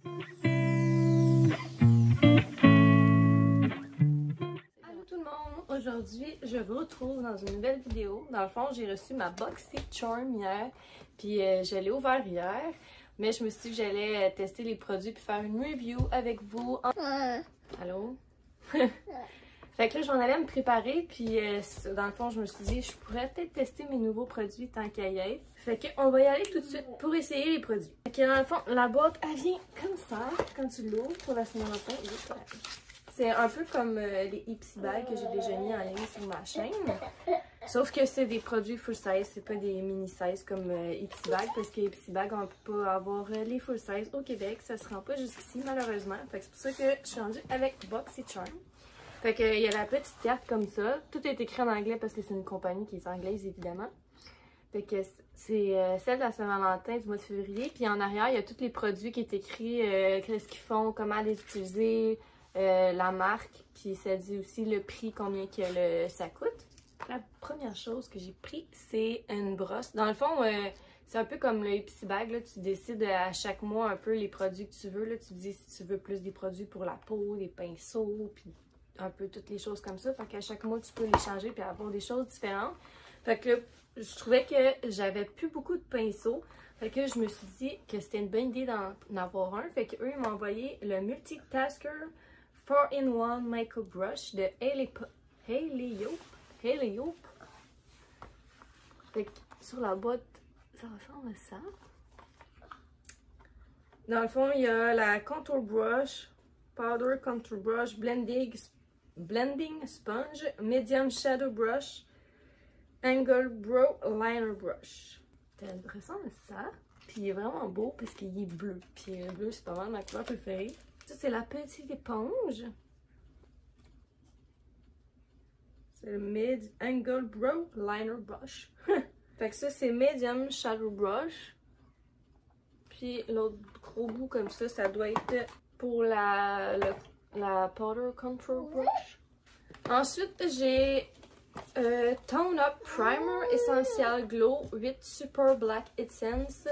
Allô tout le monde! Aujourd'hui, je vous retrouve dans une nouvelle vidéo. Dans le fond, j'ai reçu ma BoxyCharm hier, puis je l'ai ouvert hier. Mais je me suis dit que j'allais tester les produits puis faire une review avec vous. Allô? Fait que là, je m'en allais me préparer, puis dans le fond, je me suis dit, je pourrais peut-être tester mes nouveaux produits tant qu'à y être. Fait qu'on va y aller tout de suite pour essayer les produits. Fait que dans le fond, la boîte, elle vient comme ça, quand tu l'ouvres pour la Saint-Valentin. C'est un peu comme les Ipsy Bags que j'ai déjà mis en ligne sur ma chaîne. Sauf que c'est des produits full size, c'est pas des mini size comme Ipsy Bags, parce que Ipsy Bags, on peut pas avoir les full size au Québec, ça se rend pas jusqu'ici malheureusement. Fait que c'est pour ça que je suis rendue avec BoxyCharm. Fait que il y a la petite carte comme ça, tout est écrit en anglais parce que c'est une compagnie qui est anglaise évidemment. Fait que c'est celle de la Saint-Valentin du mois de février, puis en arrière il y a tous les produits qui est écrit, qu'est-ce qu'ils font, comment les utiliser, la marque, puis ça dit aussi le prix, combien que ça coûte. La première chose que j'ai pris, c'est une brosse. Dans le fond, c'est un peu comme le Ipsy Bag, là, tu décides à chaque mois un peu les produits que tu veux. Là, tu dis si tu veux plus des produits pour la peau, des pinceaux, puis un peu toutes les choses comme ça. Fait qu'à chaque mois, tu peux les changer puis avoir des choses différentes. Fait que là, je trouvais que j'avais plus beaucoup de pinceaux. Fait que je me suis dit que c'était une bonne idée d'en avoir un. Fait qu'eux, ils m'ont envoyé le Multitasker 4-in-1 Makeup Brush de Haleyope. Fait que sur la boîte, ça ressemble à ça. Dans le fond, il y a la Contour Brush, Powder Contour Brush, Blending Sponge, Medium Shadow Brush, Angle Brow Liner Brush. Ça ressemble à ça. Puis il est vraiment beau parce qu'il est bleu. Puis le bleu, c'est pas mal ma couleur préférée. Ça, c'est la petite éponge. C'est le Angle Brow Liner Brush. Fait que ça, c'est Medium Shadow Brush. Puis l'autre gros bout comme ça doit être pour la Powder Contour Brush. Ensuite, j'ai Tone Up Primer Essential Glow 8 Super Black Essence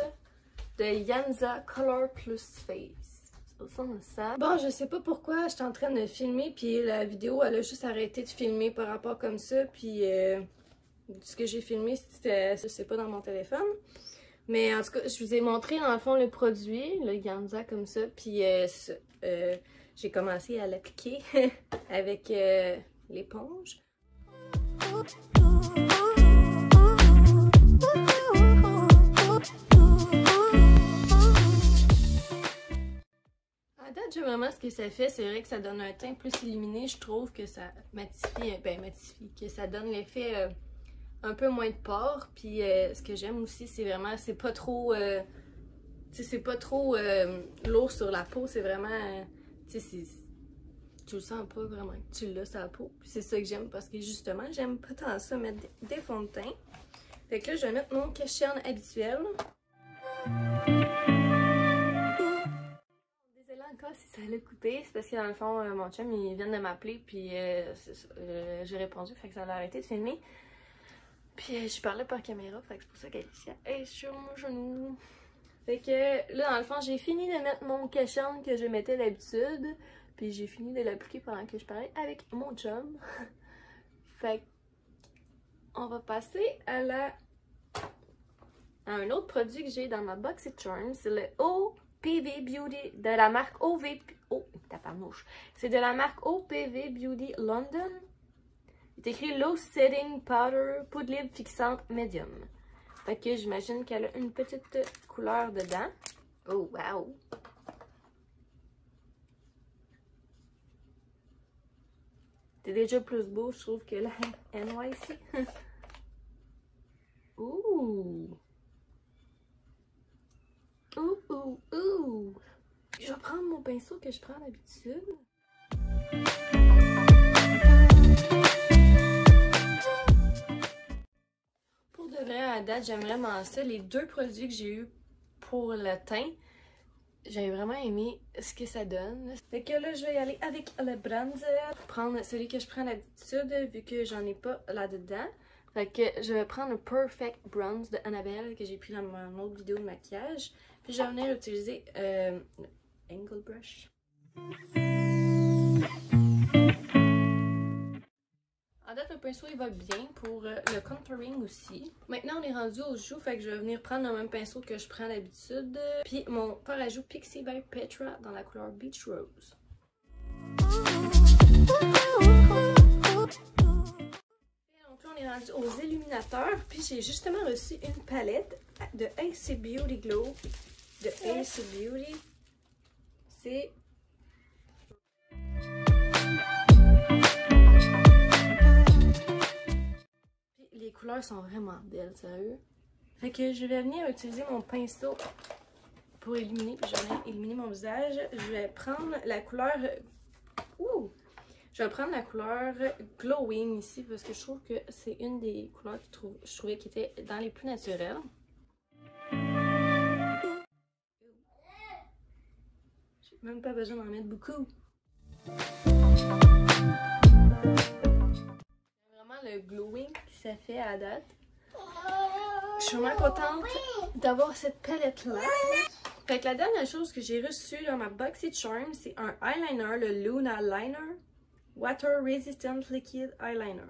de Yanza Color Plus Face. Ça ressemble à ça. Bon, je sais pas pourquoi j'étais en train de filmer, puis la vidéo, elle a juste arrêté de filmer par rapport comme ça, puis ce que j'ai filmé, c'est pas dans mon téléphone. Mais en tout cas, je vous ai montré dans le fond le produit, le Yanza comme ça, puis j'ai commencé à l'appliquer avec l'éponge. À date, j'aime vraiment ce que ça fait. C'est vrai que ça donne un teint plus illuminé. Je trouve que ça matifie, que ça donne l'effet un peu moins de pores. Puis ce que j'aime aussi, c'est vraiment, c'est pas trop lourd sur la peau. C'est vraiment, tu le sens pas vraiment que tu l'as sur la peau. C'est ça que j'aime parce que justement, j'aime pas tant ça mettre des fonds de teint. Fait que là, je vais mettre mon cache-cerne habituel. Désolée encore si ça l'a coupé. C'est parce que dans le fond, mon chum, il vient de m'appeler puis j'ai répondu. Fait que ça l'a arrêté de filmer. Puis je parlais par caméra. Fait que c'est pour ça qu'elle est sur mon genou. Fait que là, dans le fond, j'ai fini de mettre mon cache-cerne que je mettais d'habitude. Puis j'ai fini de l'appliquer pendant que je parlais avec mon chum. Fait on va passer à un autre produit que j'ai dans ma BoxyCharm. C'est le OPV Beauty de la marque c'est de la marque OPV Beauty London. Il est écrit Low Setting Powder Poudre libre fixante Medium. Fait que j'imagine qu'elle a une petite couleur dedans. Oh wow! C'est déjà plus beau, je trouve, que la NYC. Ouh! Ouh! Je vais prendre mon pinceau que je prends d'habitude. Pour de vrai, à date, j'aime vraiment ça. Les deux produits que j'ai eu pour le teint, j'ai vraiment aimé ce que ça donne. Fait que là, je vais y aller avec le bronzer. Prendre celui que je prends d'habitude, vu que j'en ai pas là-dedans. Fait que je vais prendre le Perfect Bronze de Annabelle que j'ai pris dans mon autre vidéo de maquillage. Puis je vais venir utiliser Angle Contour Brush. En date, le pinceau il va bien pour le contouring aussi. Maintenant, on est rendu aux joues, fait que je vais venir prendre le même pinceau que je prends d'habitude. Puis mon fard à joues Pixie by Petra dans la couleur Beach Rose. Donc là, on est rendu aux illuminateurs. Puis j'ai justement reçu une palette de AC Beauty Glow. De AC Beauty. C'est... Les couleurs sont vraiment belles, sérieux. Fait que je vais venir utiliser mon pinceau pour illuminer. Puis je vais venir illuminer mon visage. Je vais prendre la couleur... Ouh! Je vais prendre la couleur Glowing ici parce que je trouve que c'est une des couleurs que je trouvais qui était dans les plus naturelles. J'ai même pas besoin d'en mettre beaucoup. Le glowing que ça fait à date. Je suis vraiment contente d'avoir cette palette là. Fait que la dernière chose que j'ai reçue dans ma BoxyCharm, c'est un eyeliner, le Luna Liner Water Resistant Liquid Eyeliner.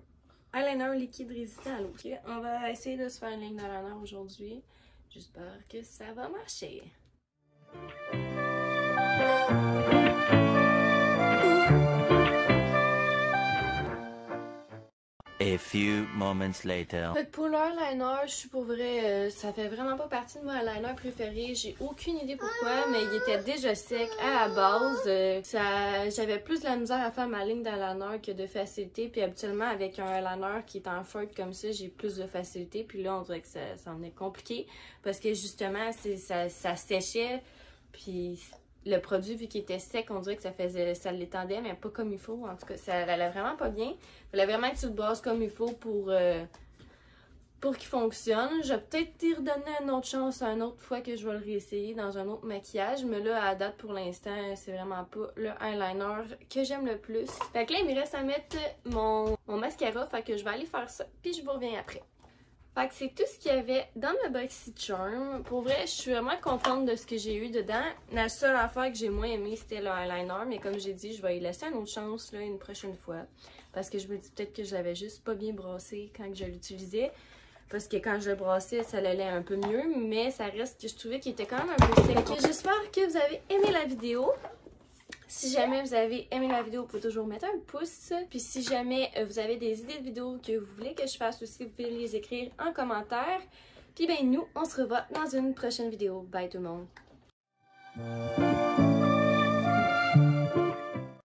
Eyeliner liquide résistant à l'eau. Okay, on va essayer de se faire une ligne d'eyeliner aujourd'hui. J'espère que ça va marcher. A few moments later. Fait que pour l'eyeliner, je suis pour vrai, ça fait vraiment pas partie de mon eyeliner préféré. J'ai aucune idée pourquoi, mais il était déjà sec à la base. J'avais plus de la misère à faire ma ligne d'eyeliner que de facilité. Puis habituellement, avec un eyeliner qui est en feutre comme ça, j'ai plus de facilité. Puis là, on dirait que ça en est compliqué parce que justement, ça séchait. Puis le produit, vu qu'il était sec, on dirait que ça l'étendait, mais pas comme il faut. En tout cas, ça allait vraiment pas bien. Il fallait vraiment que tu le brasses comme il faut pour qu'il fonctionne. Je vais peut-être y redonner une autre chance une autre fois que je vais le réessayer dans un autre maquillage. Mais là, à date, pour l'instant, c'est vraiment pas le eyeliner que j'aime le plus. Fait que là, il me reste à mettre mon mascara. Fait que je vais aller faire ça, puis je vous reviens après. Fait que c'est tout ce qu'il y avait dans ma BoxyCharm. Pour vrai, je suis vraiment contente de ce que j'ai eu dedans. La seule affaire que j'ai moins aimé, c'était le eyeliner. Mais comme j'ai dit, je vais y laisser une autre chance là, une prochaine fois. Parce que je me dis peut-être que je l'avais juste pas bien brassé quand je l'utilisais. Parce que quand je le brassais, ça allait un peu mieux. Mais ça reste que je trouvais qu'il était quand même un peu sec. J'espère que vous avez aimé la vidéo. Si jamais vous avez aimé la vidéo, vous pouvez toujours mettre un pouce. Puis si jamais vous avez des idées de vidéos que vous voulez que je fasse aussi, vous pouvez les écrire en commentaire. Puis ben nous, on se revoit dans une prochaine vidéo. Bye tout le monde!